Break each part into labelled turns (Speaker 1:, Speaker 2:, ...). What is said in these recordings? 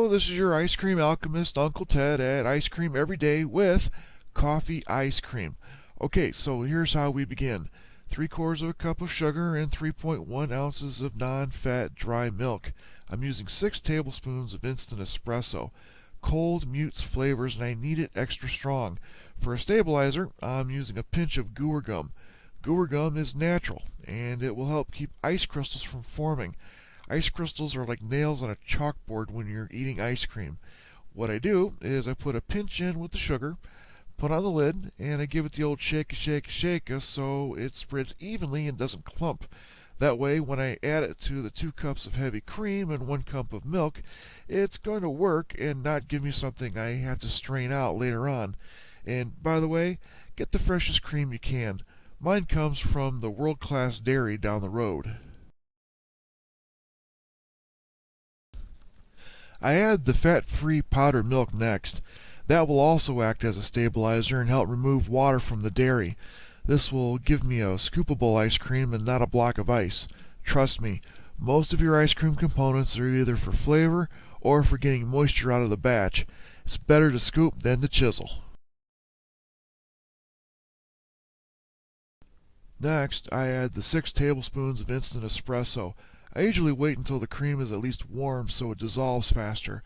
Speaker 1: this is your ice cream alchemist, Uncle Ted, at Ice Cream Every Day with coffee ice cream. Okay, so here's how we begin. 3/4 of a cup of sugar and 3.1 ounces of non-fat dry milk. I'm using 6 tablespoons of instant espresso. Cold mutes flavors and I need it extra strong. For a stabilizer, I'm using a pinch of guar gum. Guar gum is natural and it will help keep ice crystals from forming. Ice crystals are like nails on a chalkboard when you're eating ice cream. What I do is I put a pinch in with the sugar, put on the lid, and I give it the old shake, so it spreads evenly and doesn't clump. That way, when I add it to the 2 cups of heavy cream and 1 cup of milk, it's going to work and not give me something I have to strain out later on. And by the way, get the freshest cream you can. Mine comes from the world-class dairy down the road. I add the fat-free powdered milk next. That will also act as a stabilizer and help remove water from the dairy. This will give me a scoopable ice cream and not a block of ice. Trust me, most of your ice cream components are either for flavor or for getting moisture out of the batch. It's better to scoop than to chisel. Next, I add the 6 tablespoons of instant espresso. I usually wait until the cream is at least warm so it dissolves faster.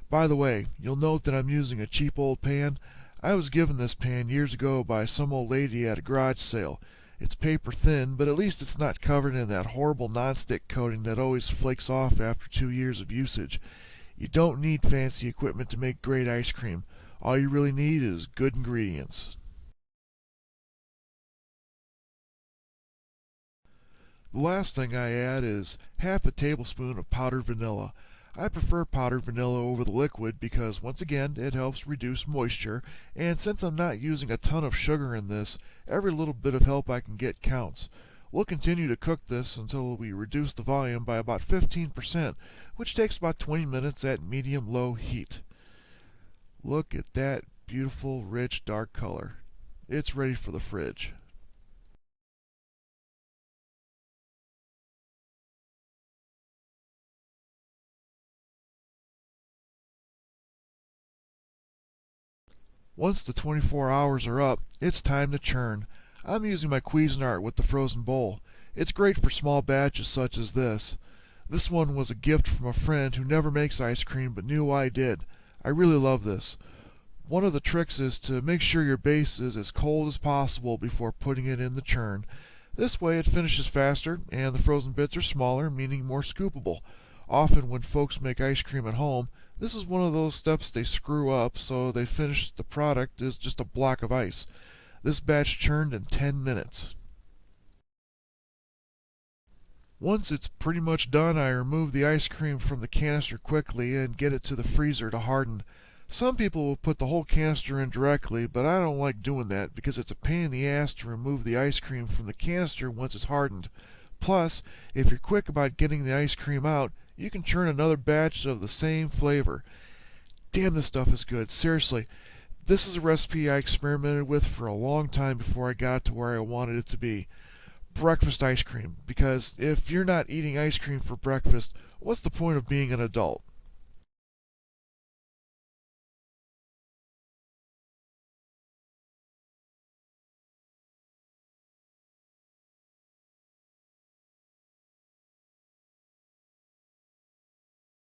Speaker 1: By the way, you'll note that I'm using a cheap old pan. I was given this pan years ago by some old lady at a garage sale. It's paper thin, but at least it's not covered in that horrible nonstick coating that always flakes off after 2 years of usage. You don't need fancy equipment to make great ice cream. All you really need is good ingredients. The last thing I add is half a tablespoon of powdered vanilla. I prefer powdered vanilla over the liquid because, once again, it helps reduce moisture, and since I'm not using a ton of sugar in this, every little bit of help I can get counts. We'll continue to cook this until we reduce the volume by about 15%, which takes about 20 minutes at medium-low heat. Look at that beautiful, rich, dark color. It's ready for the fridge. Once the 24 hours are up, it's time to churn. I'm using my Cuisinart with the frozen bowl. It's great for small batches such as this. This one was a gift from a friend who never makes ice cream but knew I did. I really love this. One of the tricks is to make sure your base is as cold as possible before putting it in the churn. This way it finishes faster and the frozen bits are smaller, meaning more scoopable. Often when folks make ice cream at home, this is one of those steps they screw up, so they finish the product as just a block of ice. This batch churned in 10 minutes. Once it's pretty much done, I remove the ice cream from the canister quickly and get it to the freezer to harden. Some people will put the whole canister in directly, but I don't like doing that because it's a pain in the ass to remove the ice cream from the canister once it's hardened. Plus, if you're quick about getting the ice cream out, you can churn another batch of the same flavor. Damn, this stuff is good. Seriously, this is a recipe I experimented with for a long time before I got it to where I wanted it to be. Breakfast ice cream, because if you're not eating ice cream for breakfast, what's the point of being an adult?